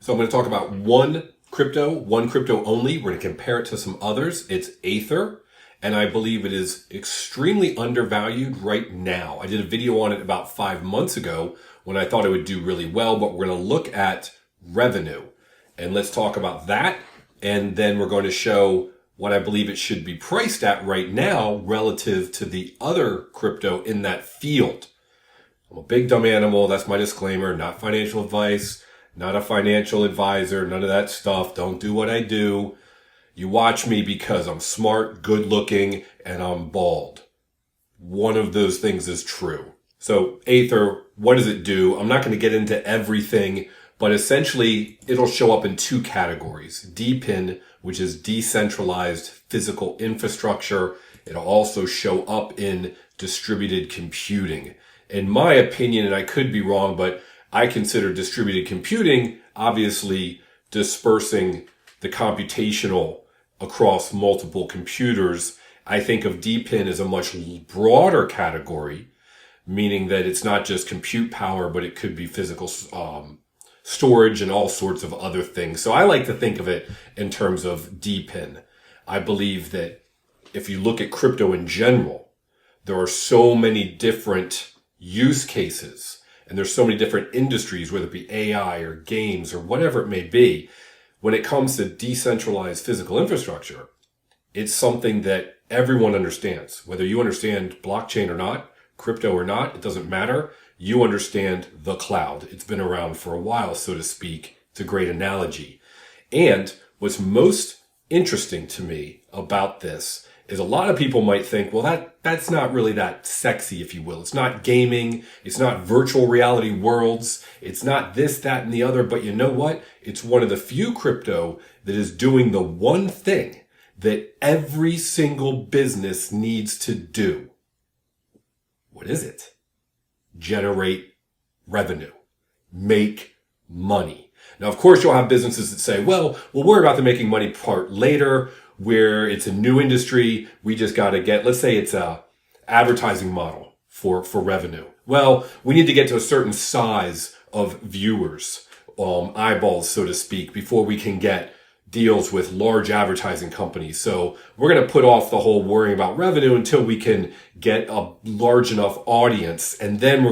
So I'm going to talk about one crypto only. We're going to compare it to some others. It's Aether, and I believe it is extremely undervalued right now. I did a video on it about 5 months ago when I thought it would do really well, but we're going to look at revenue. And let's talk about that, and then we're going to show what I believe it should be priced at right now relative to the other crypto in that field. I'm a big dumb animal. That's my disclaimer. Not financial advice, not a financial advisor, none of that stuff. Don't do what I do. You watch me because I'm smart, good looking, and I'm bald. One of those things is true. So Aether, what does it do? I'm not going to get into everything, but essentially it'll show up in two categories. DePIN, which is decentralized physical infrastructure. It'll also show up in distributed computing. In my opinion, and I could be wrong, but I consider distributed computing obviously dispersing the computational across multiple computers. I think of DePIN as a much broader category, meaning that it's not just compute power, but it could be physical storage and all sorts of other things. So I like to think of it in terms of DePIN. I believe that if you look at crypto in general, there are so many different use cases and there's so many different industries, whether it be AI or games or whatever it may be. When it comes to decentralized physical infrastructure, it's something that everyone understands. Whether you understand blockchain or not, crypto or not, it doesn't matter. You understand the cloud. It's been around for a while, so to speak. It's a great analogy. And what's most interesting to me about this is a lot of people might think, well, that's not really that sexy, if you will. It's not gaming. It's not virtual reality worlds. It's not this, that, and the other. But you know what? It's one of the few crypto that is doing the one thing that every single business needs to do. What is it? Generate revenue. Make money. Now, of course, you'll have businesses that say, well, we'll worry about the making money part later, where it's a new industry. We just got to get, let's say it's a advertising model for revenue. Well, we need to get to a certain size of viewers, eyeballs, so to speak, before we can get deals with large advertising companies. So we're going to put off the whole worrying about revenue until we can get a large enough audience. And then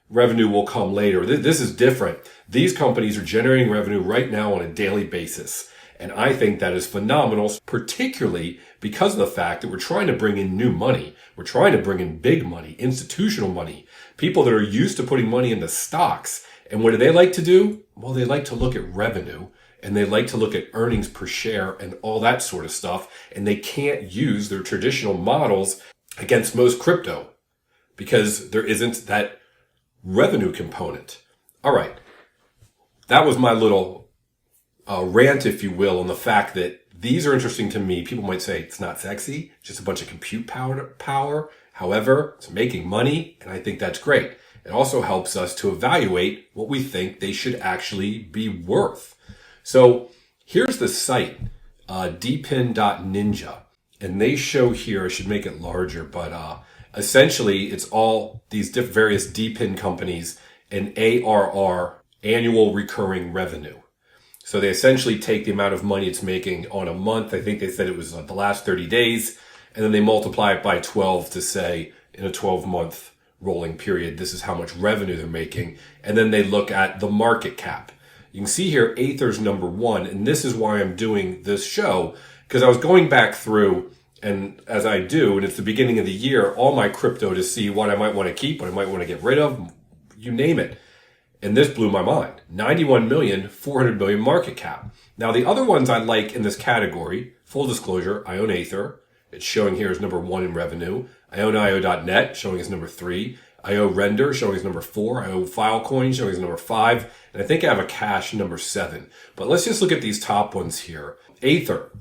revenue will come later. This is different. These companies are generating revenue right now on a daily basis. And I think that is phenomenal, particularly because of the fact that we're trying to bring in new money. We're trying to bring in big money, institutional money, people that are used to putting money into stocks. And what do they like to do? Well, they like to look at revenue and they like to look at earnings per share and all that sort of stuff. And they can't use their traditional models against most crypto because there isn't that revenue component. All right. That was my little rant, if you will, on the fact that these are interesting to me. People might say it's not sexy, just a bunch of compute power. However, it's making money, and I think that's great. It also helps us to evaluate what we think they should actually be worth. So here's the site, dpin.ninja, and they show here, I should make it larger, but essentially it's all these various DePIN companies and ARR, annual recurring revenue. So they essentially take the amount of money it's making on a month. I think they said it was the last 30 days. And then they multiply it by 12 to say in a 12-month rolling period, this is how much revenue they're making. And then they look at the market cap. You can see here, Aether's number one. And this is why I'm doing this show, because I was going back through, and as I do, and it's the beginning of the year, all my crypto to see what I might want to keep, what I might want to get rid of, you name it. And this blew my mind. 91 million, 400 million market cap. Now, the other ones I like in this category, full disclosure, I own Aether. It's showing here as number one in revenue. I own IO.net, showing as number 3. I owe Render, showing as number 4. I owe Filecoin, showing as number 5. And I think I have a cash number 7. But let's just look at these top ones here. Aether,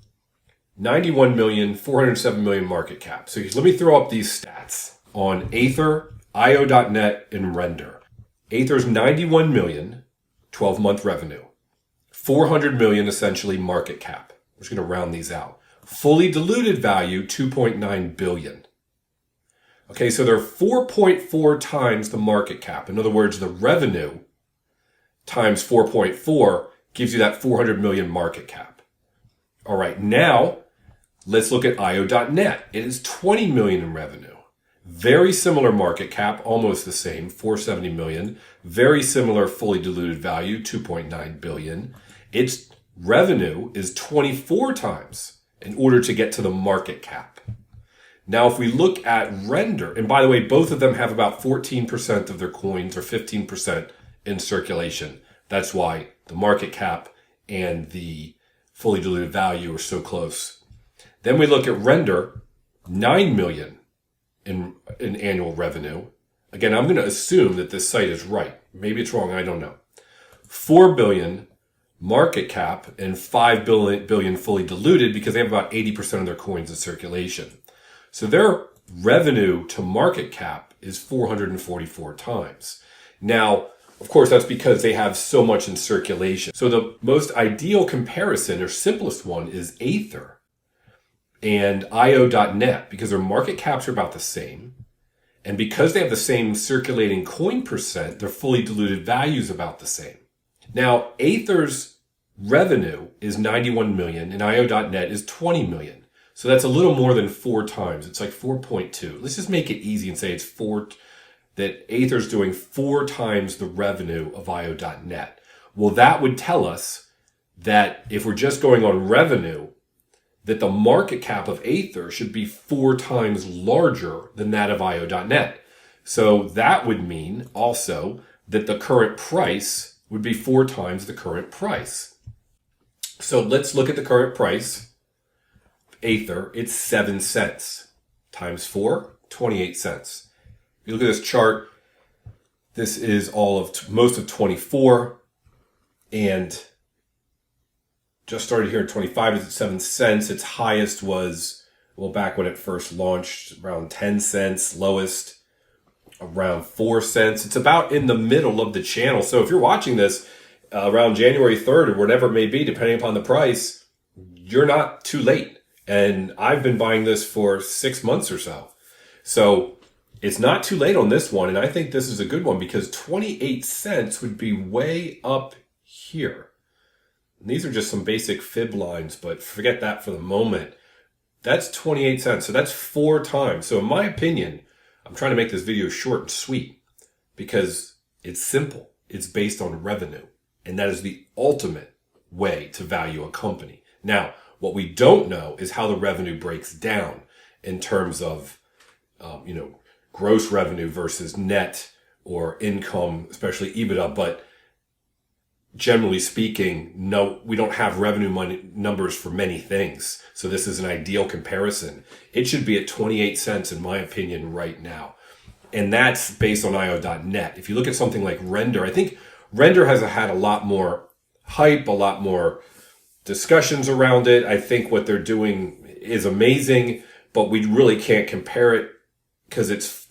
91 million, 407 million market cap. So let me throw up these stats on Aether, IO.net, and Render. Aether's 91 million, 12-month revenue. 400 million essentially market cap. We're just going to round these out. Fully diluted value, 2.9 billion. Okay, so they're 4.4 times the market cap. In other words, the revenue times 4.4 gives you that 400 million market cap. All right, now let's look at IO.net. It is 20 million in revenue. Very similar market cap, almost the same, 470 million. Very similar fully diluted value, 2.9 billion. Its revenue is 24 times in order to get to the market cap. Now, if we look at Render, and by the way, both of them have about 14% of their coins or 15% in circulation. That's why the market cap and the fully diluted value are so close. Then we look at Render, 9 million in annual revenue. Again, I'm going to assume that this site is right. Maybe it's wrong. I don't know. 4 billion market cap and 5 billion fully diluted because they have about 80% of their coins in circulation. So their revenue to market cap is 444 times. Now, of course, that's because they have so much in circulation. So the most ideal comparison or simplest one is Aether and IO.net because their market caps are about the same. And because they have the same circulating coin percent, their fully diluted value is about the same. Now, Aether's revenue is 91 million and IO.net is 20 million. So that's a little more than 4 times. It's like 4.2. Let's just make it easy and say it's 4, that Aether's doing 4 times the revenue of IO.net. Well, that would tell us that if we're just going on revenue, that the market cap of Aether should be 4 times larger than that of IO.net. So that would mean also that the current price would be 4 times the current price. So let's look at the current price. Aether, it's 7 cents. Times 4, 28 cents. If you look at this chart, this is all of most of 24 and just started here at 25. It's at 7 cents. Its highest was, well, back when it first launched, around 10 cents. Lowest, around 4 cents. It's about in the middle of the channel. So if you're watching this around January 3rd or whatever it may be, depending upon the price, you're not too late. And I've been buying this for 6 months or so. So it's not too late on this one. And I think this is a good one because 28 cents would be way up here. And these are just some basic fib lines, but forget that for the moment. That's 28 cents. So that's 4 times. So in my opinion, I'm trying to make this video short and sweet because it's simple. It's based on revenue. And that is the ultimate way to value a company. Now, what we don't know is how the revenue breaks down in terms of, gross revenue versus net or income, especially EBITDA. But generally speaking, no, we don't have revenue numbers for many things. So this is an ideal comparison. It should be at 28 cents, in my opinion, right now. And that's based on IO.net. If you look at something like Render, I think Render has had a lot more hype, a lot more discussions around it. I think what they're doing is amazing, but we really can't compare it because its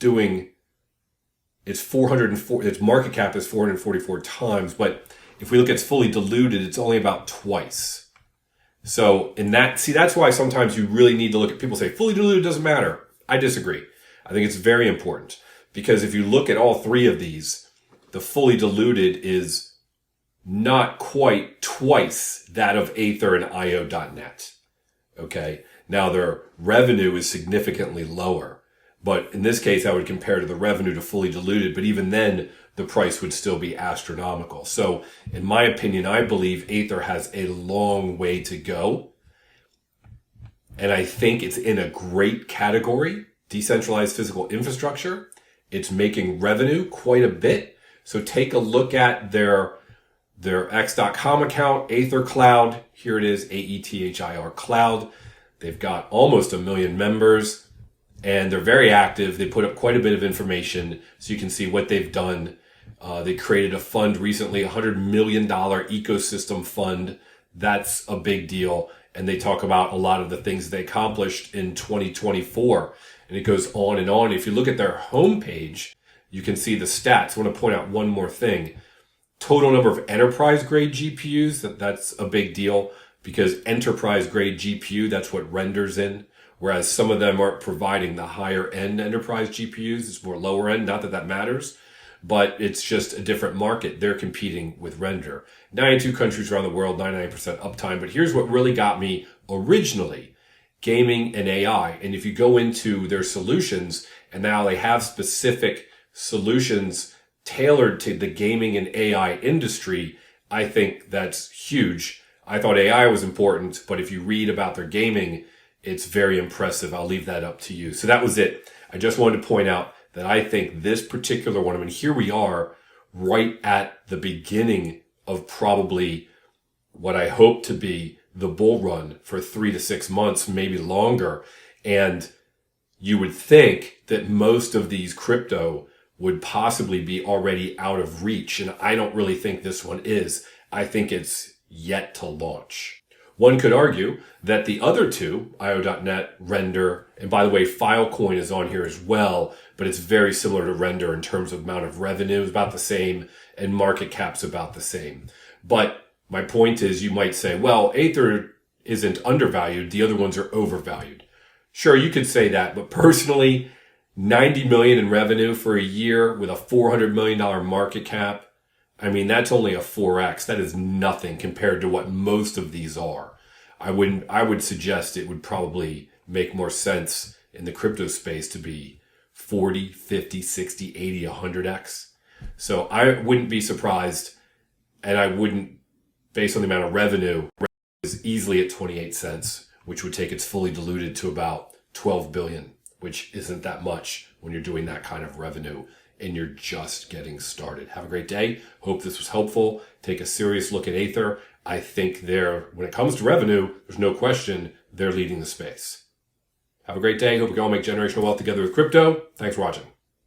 market cap is 444 times. But if we look at it's fully diluted, it's only about twice. So that's why sometimes you really need to look at, people say fully diluted doesn't matter. I disagree. I think it's very important because if you look at all 3 of these, the fully diluted is not quite twice that of Aether and IO.net. Okay. Now their revenue is significantly lower, but in this case, I would compare to the revenue to fully diluted, but even then the price would still be astronomical. So in my opinion, I believe Aether has a long way to go. And I think it's in a great category, decentralized physical infrastructure. It's making revenue quite a bit. So take a look at their X.com account, Aether Cloud. Here it is, AETHIR Cloud. They've got almost 1 million members and they're very active. They put up quite a bit of information so you can see what they've done. They created a fund recently, $100 million ecosystem fund. That's a big deal. And they talk about a lot of the things they accomplished in 2024. And it goes on and on. If you look at their homepage, you can see the stats. I want to point out one more thing. Total number of enterprise grade GPUs, that's a big deal because enterprise grade GPU, that's what Render's in. Whereas some of them aren't providing the higher end enterprise GPUs. It's more lower end. Not that that matters. but it's just a different market. They're competing with Render. 92 countries around the world, 99% uptime. But here's what really got me originally: gaming and AI. And if you go into their solutions, and now they have specific solutions tailored to the gaming and AI industry, I think that's huge. I thought AI was important, but if you read about their gaming, it's very impressive. I'll leave that up to you. So that was it. I just wanted to point out that I think this particular one, I mean, here we are right at the beginning of probably what I hope to be the bull run for 3 to 6 months, maybe longer. And you would think that most of these crypto would possibly be already out of reach. And I don't really think this one is. I think it's yet to launch. One could argue that the other two, IO.net, Render, and by the way, Filecoin is on here as well, but it's very similar to Render in terms of amount of revenue, it's about the same, and market cap's about the same. But my point is, you might say, well, Aether isn't undervalued, the other ones are overvalued. Sure, you could say that, but personally, 90 million in revenue for a year with a $400 million market cap, I mean, that's only a 4x. That is nothing compared to what most of these are. I would suggest it would probably make more sense in the crypto space to be 40, 50, 60, 80, 100x. So I wouldn't be surprised, and I wouldn't, based on the amount of revenue, is easily at 28 cents, which would take its fully diluted to about 12 billion, which isn't that much when you're doing that kind of revenue and you're just getting started. Have a great day. Hope this was helpful. Take a serious look at Aether. I think when it comes to revenue, there's no question they're leading the space. Have a great day. Hope we can all make generational wealth together with crypto. Thanks for watching.